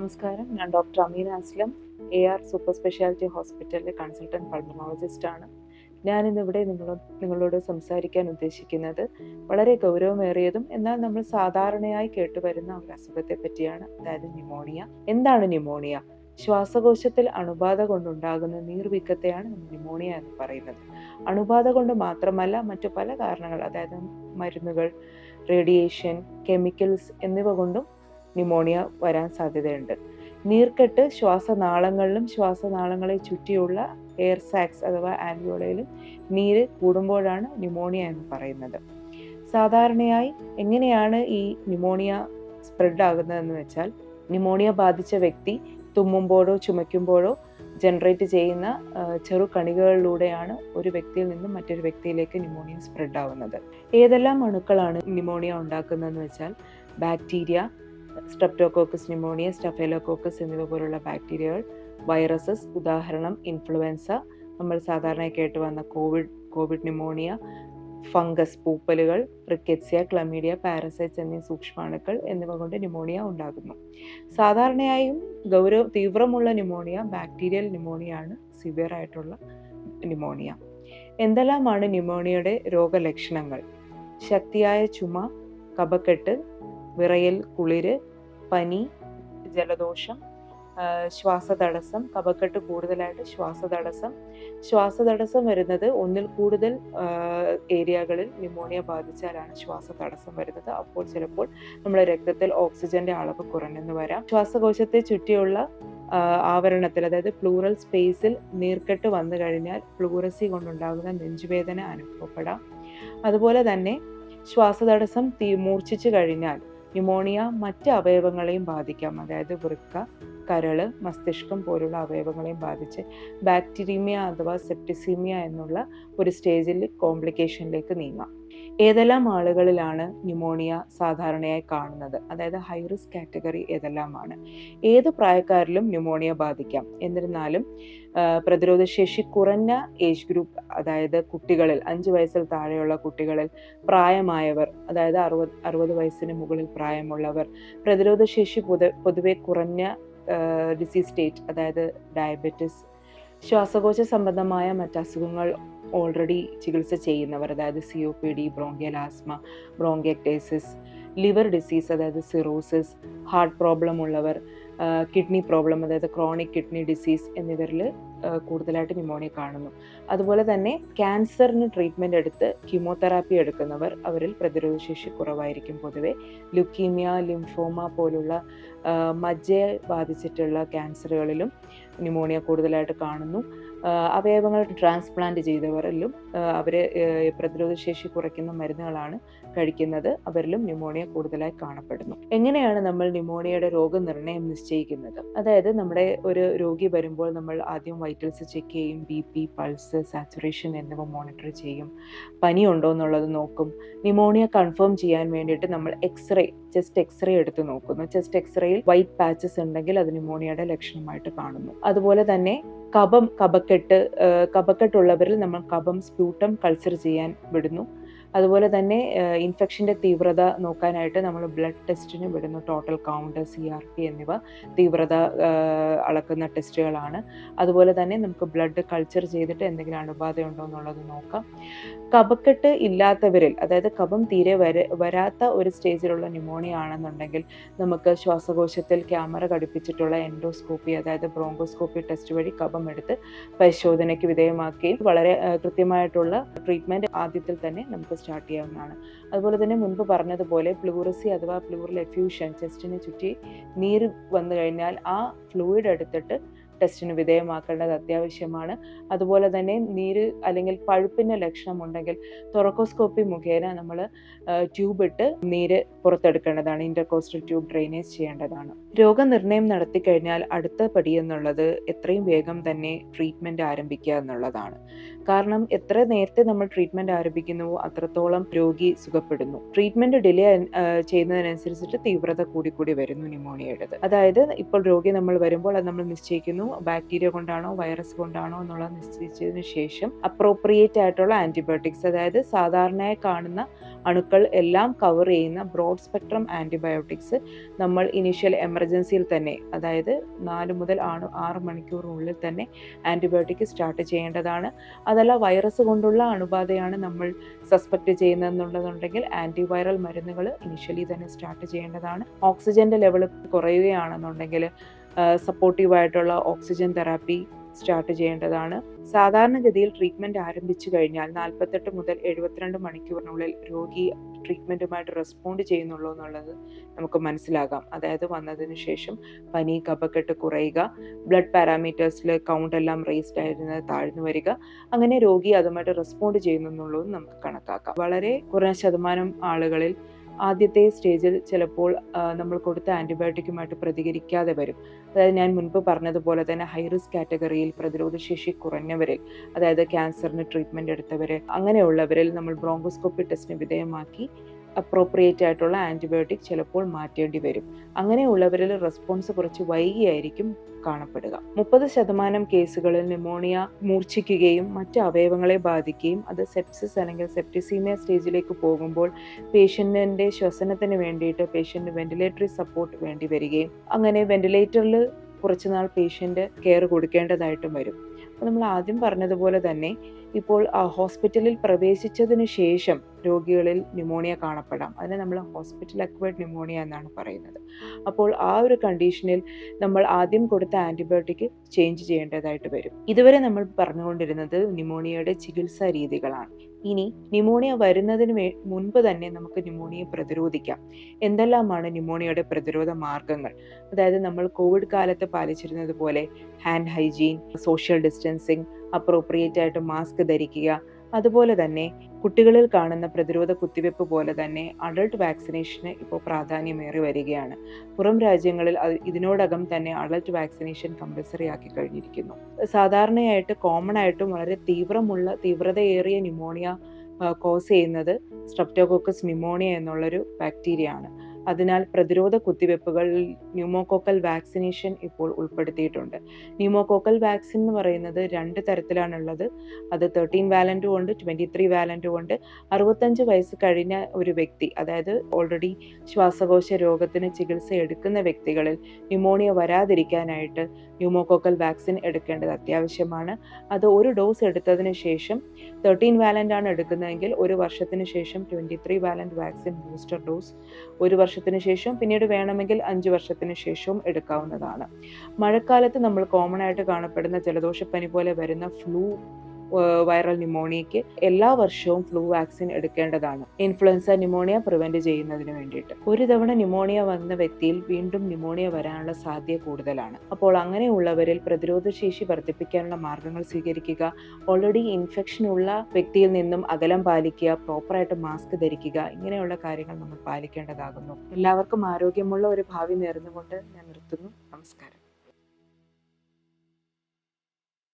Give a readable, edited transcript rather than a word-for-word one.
നമസ്കാരം. ഞാൻ doctor Ameena Aslam, AR super speciality ഹോസ്പിറ്റലിലെ കൺസൾട്ടൻറ്റ് പൾമനോളജിസ്റ്റ് ആണ്. ഞാനിന്നിവിടെ നിങ്ങളോട് സംസാരിക്കാൻ ഉദ്ദേശിക്കുന്നത് വളരെ ഗൗരവമേറിയതും എന്നാൽ നമ്മൾ സാധാരണയായി കേട്ടുവരുന്ന ഒരു അസുഖത്തെ പറ്റിയാണ്, അതായത് ന്യൂമോണിയ. എന്താണ് ന്യൂമോണിയ? ശ്വാസകോശത്തിൽ അണുബാധ കൊണ്ടുണ്ടാകുന്ന നീർവീക്കത്തെയാണ് നമ്മൾ ന്യൂമോണിയ എന്ന് പറയുന്നത്. അണുബാധ കൊണ്ട് മാത്രമല്ല, മറ്റു പല കാരണങ്ങൾ, അതായത് മരുന്നുകൾ, റേഡിയേഷൻ, കെമിക്കൽസ് എന്നിവ കൊണ്ടും ന്യൂമോണിയ വരാൻ സാധ്യതയുണ്ട്. നീർക്കെട്ട് ശ്വാസനാളങ്ങളിലും ശ്വാസനാളങ്ങളെ ചുറ്റിയുള്ള എയർ സാക്സ് അഥവാ ആൽവിയോളയിലും നീര് കൂടുമ്പോഴാണ് ന്യൂമോണിയ എന്ന് പറയുന്നത്. സാധാരണയായി എങ്ങനെയാണ് ഈ ന്യൂമോണിയ സ്പ്രെഡ് ആകുന്നതെന്ന് വെച്ചാൽ, ന്യൂമോണിയ ബാധിച്ച വ്യക്തി തുമ്മുമ്പോഴോ ചുമയ്ക്കുമ്പോഴോ ജനറേറ്റ് ചെയ്യുന്ന ചെറുകണികകളിലൂടെയാണ് ഒരു വ്യക്തിയിൽ നിന്നും മറ്റൊരു വ്യക്തിയിലേക്ക് ന്യൂമോണിയ സ്പ്രെഡ് ആവുന്നത്. ഏതെല്ലാം അണുക്കളാണ് ന്യൂമോണിയ ഉണ്ടാക്കുന്നതെന്ന് വെച്ചാൽ, ബാക്ടീരിയ, സ്ട്രെപ്റ്റോകോക്കസ് ന്യൂമോണിയ, സ്റ്റഫൈലോകോക്കസ് എന്നിവ പോലുള്ള ബാക്ടീരിയകൾ, വൈറസസ്, ഉദാഹരണം ഇൻഫ്ലുവൻസ, നമ്മൾ സാധാരണ കേട്ട് വന്ന കോവിഡ് ന്യൂമോണിയ, ഫംഗസ്, പൂപ്പലുകൾ, റിക്കറ്റ്സിയ, ക്ലമീഡിയ, പാരസൈറ്റ്സ് എന്നീ സൂക്ഷ്മാണുക്കൾ എന്നിവ കൊണ്ട് ന്യൂമോണിയ ഉണ്ടാകുന്നു. സാധാരണയായും തീവ്രമുള്ള ന്യൂമോണിയ ബാക്ടീരിയൽ ന്യൂമോണിയ ആണ്, സിവിയർ ആയിട്ടുള്ള ന്യൂമോണിയ. എന്തെല്ലാമാണ് ന്യൂമോണിയയുടെ രോഗലക്ഷണങ്ങൾ? ശക്തിയായ ചുമ, കഫക്കെട്ട്, വിറയൽ, കുളിര്, പനി, ജലദോഷം, ശ്വാസതടസ്സം, കഫക്കെട്ട് കൂടുതലായിട്ട് ശ്വാസതടസ്സം വരുന്നത് ഒന്നിൽ കൂടുതൽ ഏരിയകളിൽ ന്യൂമോണിയ ബാധിച്ചാലാണ് ശ്വാസതടസ്സം വരുന്നത്. അപ്പോൾ ചിലപ്പോൾ നമ്മുടെ രക്തത്തിൽ ഓക്സിജന്റെ അളവ് കുറഞ്ഞെന്ന് വരാം. ശ്വാസകോശത്തെ ചുറ്റിയുള്ള ആവരണത്തിൽ, അതായത് പ്ലൂറൽ സ്പേസിൽ നീർക്കെട്ട് വന്നു കഴിഞ്ഞാൽ പ്ലൂറസി കൊണ്ടുണ്ടാകുന്ന നെഞ്ചുവേദന അനുഭവപ്പെടാം. അതുപോലെ തന്നെ ശ്വാസതടസ്സം മൂർച്ഛിച്ചു കഴിഞ്ഞാൽ ന്യൂമോണിയ മറ്റ് അവയവങ്ങളെയും ബാധിക്കാം, അതായത് വൃക്ക, കരള്, മസ്തിഷ്കം പോലുള്ള അവയവങ്ങളെയും ബാധിച്ച് ബാക്ടീരിയമia അഥവാ സെപ്റ്റിസീമിയ എന്നുള്ള ഒരു സ്റ്റേജിൽ കോംപ്ലിക്കേഷനിലേക്ക് നീങ്ങാം. ഏതെല്ലാം ആളുകളിലാണ് ന്യൂമോണിയ സാധാരണയായി കാണുന്നത്, അതായത് ഹൈ റിസ്ക് കാറ്റഗറി ഏതെല്ലാമാണ്? ഏത് പ്രായക്കാരിലും ന്യൂമോണിയ ബാധിക്കാം. എന്നിരുന്നാലും പ്രതിരോധശേഷി കുറഞ്ഞ ഏജ് ഗ്രൂപ്പ്, അതായത് കുട്ടികളിൽ, 5 വയസ്സിൽ താഴെയുള്ള കുട്ടികളിൽ, പ്രായമായവർ, അതായത് 60 വയസ്സിന് മുകളിൽ പ്രായമുള്ളവർ, പ്രതിരോധശേഷി പൊതുവെ കുറഞ്ഞ ഡിസീസ് സ്റ്റേറ്റ്, അതായത് ഡയബറ്റിസ്, ശ്വാസകോശ സംബന്ധമായ മറ്റ് അസുഖങ്ങൾ ഓൾറെഡി ചികിത്സ ചെയ്യുന്നവർ, അതായത് COPD, bronchial asthma, bronchiectasis, liver disease, അതായത് സിറോസിസ്, ഹാർട്ട് പ്രോബ്ലം ഉള്ളവർ, കിഡ്നി പ്രോബ്ലം, അതായത് ക്രോണിക് കിഡ്നി ഡിസീസ് എന്നിവരിൽ കൂടുതലായിട്ട് ന്യൂമോണിയ കാണുന്നു. അതുപോലെ തന്നെ ക്യാൻസറിന് ട്രീറ്റ്മെൻറ്റ് എടുത്ത് കീമോതെറാപ്പി എടുക്കുന്നവർ, അവരിൽ പ്രതിരോധശേഷി കുറവായിരിക്കും പൊതുവെ. ലുക്കീമിയ, ലിംഫോമ പോലുള്ള മജ്ജയെ ബാധിച്ചിട്ടുള്ള ക്യാൻസറുകളിലും ന്യൂമോണിയ കൂടുതലായിട്ട് കാണുന്നു. അവയവങ്ങൾ ട്രാൻസ്പ്ലാന്റ് ചെയ്തവരിലും അവർ പ്രതിരോധശേഷി കുറയ്ക്കുന്ന മരുന്നുകളാണ് കഴിക്കുന്നത്, അവരിലും ന്യൂമോണിയ കൂടുതലായി കാണപ്പെടുന്നു. എങ്ങനെയാണ് നമ്മൾ ന്യൂമോണിയയുടെ രോഗനിർണയം നിശ്ചയിക്കുന്നത്? അതായത് നമ്മുടെ ഒരു രോഗി വരുമ്പോൾ നമ്മൾ ആദ്യം വൈറ്റൽസ് ചെക്ക് ചെയ്യും, BP, പൾസ്, സാച്ചുറേഷൻ എന്നിവ മോണിറ്റർ ചെയ്യും. പനി ഉണ്ടോ എന്നുള്ളത് നോക്കും. ന്യൂമോണിയ കൺഫേം ചെയ്യാൻ വേണ്ടിയിട്ട് നമ്മൾ ചെസ്റ്റ് എക്സ്റേ എടുത്ത് നോക്കുന്നു. ചെസ്റ്റ് എക്സ്റേയിൽ വൈറ്റ് പാച്ചസ് ഉണ്ടെങ്കിൽ അത് ന്യൂമോണിയയുടെ ലക്ഷണമായിട്ട് കാണുന്നു. അതുപോലെ തന്നെ കഫക്കെട്ടുള്ളവരിൽ നമ്മൾ കഫം സ്പ്യൂട്ടം കൾച്ചർ ചെയ്യാൻ വിടുന്നു. അതുപോലെ തന്നെ ഇൻഫെക്ഷൻ്റെ തീവ്രത നോക്കാനായിട്ട് നമ്മൾ ബ്ലഡ് ടെസ്റ്റിന് വിടുന്നു. ടോട്ടൽ കൗണ്ട്, CRP എന്നിവ തീവ്രത അളക്കുന്ന ടെസ്റ്റുകളാണ്. അതുപോലെ തന്നെ നമുക്ക് ബ്ലഡ് കൾച്ചർ ചെയ്തിട്ട് എന്തെങ്കിലും അണുബാധ ഉണ്ടോ എന്നുള്ളത് നോക്കാം. കഫക്കെട്ട് ഇല്ലാത്തവരിൽ, അതായത് കഫം തീരെ വരാത്ത ഒരു സ്റ്റേജിലുള്ള ന്യൂമോണിയ ആണെന്നുണ്ടെങ്കിൽ നമുക്ക് ശ്വാസകോശത്തിൽ ക്യാമറ ഘടിപ്പിച്ചിട്ടുള്ള എൻഡോസ്കോപ്പി, അതായത് ബ്രോങ്കോസ്കോപ്പി ടെസ്റ്റ് വഴി കഫം എടുത്ത് പരിശോധനയ്ക്ക് വിധേയമാക്കി വളരെ കൃത്യമായിട്ടുള്ള ട്രീറ്റ്മെൻറ്റ് ആദ്യത്തിൽ തന്നെ നമുക്ക് സ്റ്റാർട്ട് ചെയ്യാവുന്നതാണ്. അതുപോലെ തന്നെ മുൻപ് പറഞ്ഞതുപോലെ പ്ലൂറസി അഥവാ പ്ലൂറൽ എഫ്യൂഷൻ, ചെസ്റ്റിന് ചുറ്റി നീര് വന്നു കഴിഞ്ഞാൽ ആ ഫ്ലൂയിഡ് എടുത്തിട്ട് ടെസ്റ്റിന് വിധേയമാക്കേണ്ടത് അത്യാവശ്യമാണ്. അതുപോലെ തന്നെ നീര് അല്ലെങ്കിൽ പഴുപ്പിൻ്റെ ലക്ഷണം ഉണ്ടെങ്കിൽ തൊറക്കോസ്കോപ്പി മുഖേന നമ്മൾ ട്യൂബ് ഇട്ട് നീര് പുറത്തെടുക്കേണ്ടതാണ്. ഇന്റർകോസ്റ്റൽ ട്യൂബ് ഡ്രെയിനേജ് ചെയ്യേണ്ടതാണ്. രോഗനിർണയം നടത്തി കഴിഞ്ഞാൽ അടുത്ത പടി എന്നുള്ളത് എത്രയും വേഗം തന്നെ ട്രീറ്റ്മെൻറ്റ് ആരംഭിക്കുക എന്നുള്ളതാണ്. കാരണം എത്ര നേരത്തെ നമ്മൾ ട്രീറ്റ്മെൻറ്റ് ആരംഭിക്കുന്നുവോ അത്രത്തോളം രോഗി സുഖപ്പെടുന്നു. ട്രീറ്റ്മെൻറ്റ് ഡിലേ ചെയ്യുന്നതിനനുസരിച്ചിട്ട് തീവ്രത കൂടി വരുന്നു ന്യൂമോണിയയുടേത്. അതായത് ഇപ്പോൾ രോഗി നമ്മൾ വരുമ്പോൾ അത് നമ്മൾ നിശ്ചയിക്കുന്നു, ബാക്ടീരിയ കൊണ്ടാണോ വൈറസ് കൊണ്ടാണോ എന്നുള്ളത് നിശ്ചയിച്ചതിന് ശേഷം അപ്രോപ്രിയേറ്റ് ആയിട്ടുള്ള ആൻറ്റിബയോട്ടിക്സ്, അതായത് സാധാരണയായി കാണുന്ന അണുക്കൾ എല്ലാം കവർ ചെയ്യുന്ന ബ്രോഡ് സ്പെക്ട്രം ആൻറ്റിബയോട്ടിക്സ് നമ്മൾ ഇനീഷ്യൽ എമർജൻസിയിൽ തന്നെ, അതായത് 4 മുതൽ 6 മണിക്കൂറിനുള്ളിൽ തന്നെ ആൻറ്റിബയോട്ടിക് സ്റ്റാർട്ട് ചെയ്യേണ്ടതാണ്. അതല്ല വൈറസ് കൊണ്ടുള്ള അണുബാധയാണ് നമ്മൾ സസ്പെക്ട് ചെയ്യുന്നതെന്നുള്ളതുണ്ടെങ്കിൽ ആൻറ്റിവൈറൽ മരുന്നുകൾ ഇനിഷ്യലി തന്നെ സ്റ്റാർട്ട് ചെയ്യേണ്ടതാണ്. ഓക്സിജൻ്റെ ലെവൽ കുറയുകയാണെന്നുണ്ടെങ്കിൽ സപ്പോർട്ടീവായിട്ടുള്ള ഓക്സിജൻ തെറാപ്പി സ്റ്റാർട്ട് ചെയ്യേണ്ടതാണ്. സാധാരണഗതിയിൽ ട്രീറ്റ്മെൻറ്റ് ആരംഭിച്ചു കഴിഞ്ഞാൽ 48 മുതൽ 72 മണിക്കൂറിനുള്ളിൽ രോഗി ട്രീറ്റ്മെൻറ്റുമായിട്ട് റെസ്പോണ്ട് ചെയ്യുന്നുള്ളൂ എന്നുള്ളത് നമുക്ക് മനസ്സിലാകാം. അതായത് വന്നതിന് ശേഷം പനി, കഫക്കെട്ട് കുറയുക, ബ്ലഡ് പാരാമീറ്റേഴ്സിൽ കൗണ്ട് എല്ലാം റേസ്ഡ് ആയിരുന്നത് താഴ്ന്നു വരിക, അങ്ങനെ രോഗി അതുമായിട്ട് റെസ്പോണ്ട് ചെയ്യുന്നുള്ളൂ നമുക്ക് കണക്കാക്കാം. വളരെ കുറഞ്ഞ ശതമാനം ആളുകളിൽ ആദ്യത്തെ സ്റ്റേജിൽ ചിലപ്പോൾ നമ്മൾ കൊടുത്ത ആൻറ്റിബയോട്ടിക്കുമായിട്ട് പ്രതികരിക്കാതെ വരും. അതായത് ഞാൻ മുൻപ് പറഞ്ഞതുപോലെ തന്നെ ഹൈ റിസ്ക് കാറ്റഗറിയിൽ പ്രതിരോധശേഷി കുറഞ്ഞവരിൽ, അതായത് ക്യാൻസറിന് ട്രീറ്റ്മെൻറ്റ് എടുത്തവർ, അങ്ങനെയുള്ളവരിൽ നമ്മൾ ബ്രോങ്കോസ്കോപ്പി ടെസ്റ്റിന് വിധേയമാക്കി അപ്രോപ്രിയേറ്റ് ആയിട്ടുള്ള ആൻറ്റിബയോട്ടിക് ചിലപ്പോൾ മാറ്റേണ്ടി വരും. അങ്ങനെയുള്ളവരിൽ റെസ്പോൺസ് കുറച്ച് വൈകിയായിരിക്കും കാണപ്പെടുക. 30% കേസുകളിൽ ന്യൂമോണിയ മൂർച്ഛിക്കുകയും മറ്റ് അവയവങ്ങളെ ബാധിക്കുകയും അത് സെപ്സിസ് അല്ലെങ്കിൽ സെപ്റ്റിസീമിയ സ്റ്റേജിലേക്ക് പോകുമ്പോൾ പേഷ്യൻറ്റിൻ്റെ ശ്വസനത്തിന് വേണ്ടിയിട്ട് പേഷ്യൻറ്റ് വെന്റിലേറ്ററി സപ്പോർട്ട് വേണ്ടി വരികയും അങ്ങനെ വെന്റിലേറ്ററിൽ കുറച്ചുനാൾ പേഷ്യൻ്റ് കെയർ കൊടുക്കേണ്ടതായിട്ടും വരും. അപ്പോൾ നമ്മൾ ആദ്യം പറഞ്ഞതുപോലെ തന്നെ ഇപ്പോൾ ഹോസ്പിറ്റലിൽ പ്രവേശിച്ചതിന് ശേഷം രോഗികളിൽ ന്യൂമോണിയ കാണപ്പെടാം. അതിനെ നമ്മൾ ഹോസ്പിറ്റൽ അക്വയർഡ് ന്യൂമോണിയ എന്നാണ് പറയുന്നത്. അപ്പോൾ ആ ഒരു കണ്ടീഷനിൽ നമ്മൾ ആദ്യം കൊടുത്ത ആൻറ്റിബയോട്ടിക് ചേഞ്ച് ചെയ്യേണ്ടതായിട്ട് വരും. ഇതുവരെ നമ്മൾ പറഞ്ഞുകൊണ്ടിരുന്നത് ന്യൂമോണിയയുടെ ചികിത്സാ രീതികളാണ്. ഇനി ന്യൂമോണിയ വരുന്നതിന് മുൻപ് തന്നെ നമുക്ക് ന്യൂമോണിയയെ പ്രതിരോധിക്കാം. എന്തെല്ലാമാണ് ന്യൂമോണിയയുടെ പ്രതിരോധ മാർഗങ്ങൾ? അതായത് നമ്മൾ കോവിഡ് കാലത്ത് പാലിച്ചിരുന്നത് പോലെ hand hygiene, social distancing, appropriate ആയിട്ട് മാസ്ക് ധരിക്കുക, അതുപോലെ തന്നെ കുട്ടികളിൽ കാണുന്ന പ്രതിരോധ കുത്തിവെപ്പ് പോലെ തന്നെ അഡൾട്ട് വാക്സിനേഷന് ഇപ്പോൾ പ്രാധാന്യമേറി വരികയാണ്. പുറം രാജ്യങ്ങളിൽ ഇതിനോടകം തന്നെ അഡൾട്ട് വാക്സിനേഷൻ കമ്പൽസറി ആക്കി കഴിഞ്ഞിരിക്കുന്നു. സാധാരണയായിട്ട് കോമൺ ആയിട്ടും വളരെ തീവ്രതയേറിയ ന്യൂമോണിയ കോസ് ചെയ്യുന്നത് സ്ട്രെപ്റ്റോകോക്കസ് ന്യൂമോണിയ എന്നുള്ളൊരു ബാക്ടീരിയ ആണ്. അതിനാൽ പ്രതിരോധ കുത്തിവെപ്പുകളിൽ ന്യൂമോകോക്കൽ വാക്സിനേഷൻ ഇപ്പോൾ ഉൾപ്പെടുത്തിയിട്ടുണ്ട്. ന്യൂമോകോക്കൽ വാക്സിൻ എന്ന് പറയുന്നത് 2 തരത്തിലാണുള്ളത്. അത് 13 വാലൻറ്റും ഉണ്ട്, 23 വാലൻറ്റും ഉണ്ട്. 65 വയസ്സ് കഴിഞ്ഞ ഒരു വ്യക്തി, അതായത് ഓൾറെഡി ശ്വാസകോശ രോഗത്തിന് ചികിത്സ എടുക്കുന്ന വ്യക്തികളിൽ ന്യൂമോണിയ വരാതിരിക്കാനായിട്ട് ന്യൂമോകോക്കൽ വാക്സിൻ എടുക്കേണ്ടത് അത്യാവശ്യമാണ്. അത് ഒരു ഡോസ് എടുത്തതിന് ശേഷം 13 വാലൻ്റ് ആണ് എടുക്കുന്നതെങ്കിൽ 1 വർഷത്തിന് ശേഷം 23 വാലൻ്റ് വാക്സിൻ ബൂസ്റ്റർ ഡോസ്, 1 വർഷത്തിന് ശേഷം പിന്നീട് വേണമെങ്കിൽ 5 വർഷത്തിന് ശേഷവും എടുക്കാവുന്നതാണ്. മഴക്കാലത്ത് നമ്മൾ കോമൺ ആയിട്ട് കാണപ്പെടുന്ന ജലദോഷപ്പനി പോലെ വരുന്ന ഫ്ലൂ വൈറൽ ന്യൂമോണിയയ്ക്ക് എല്ലാ വർഷവും ഫ്ലൂ വാക്സിൻ എടുക്കേണ്ടതാണ്, ഇൻഫ്ലുവൻസ ന്യൂമോണിയ പ്രിവെന്റ് ചെയ്യുന്നതിന് വേണ്ടിയിട്ട്. ഒരു തവണ ന്യൂമോണിയ വന്ന വ്യക്തിയിൽ വീണ്ടും ന്യൂമോണിയ വരാനുള്ള സാധ്യത കൂടുതലാണ്. അപ്പോൾ അങ്ങനെയുള്ളവരിൽ പ്രതിരോധശേഷി വർദ്ധിപ്പിക്കാനുള്ള മാർഗങ്ങൾ സ്വീകരിക്കുക. ഓൾറെഡി ഇൻഫെക്ഷൻ ഉള്ള വ്യക്തിയിൽ നിന്നും അകലം പാലിക്കുക, പ്രോപ്പറായിട്ട് മാസ്ക് ധരിക്കുക, ഇങ്ങനെയുള്ള കാര്യങ്ങൾ നമ്മൾ പാലിക്കേണ്ടതാകുന്നു. എല്ലാവർക്കും ആരോഗ്യമുള്ള ഒരു ഭാവി നേർന്നുകൊണ്ട് ഞാൻ നിർത്തുന്നു. നമസ്കാരം.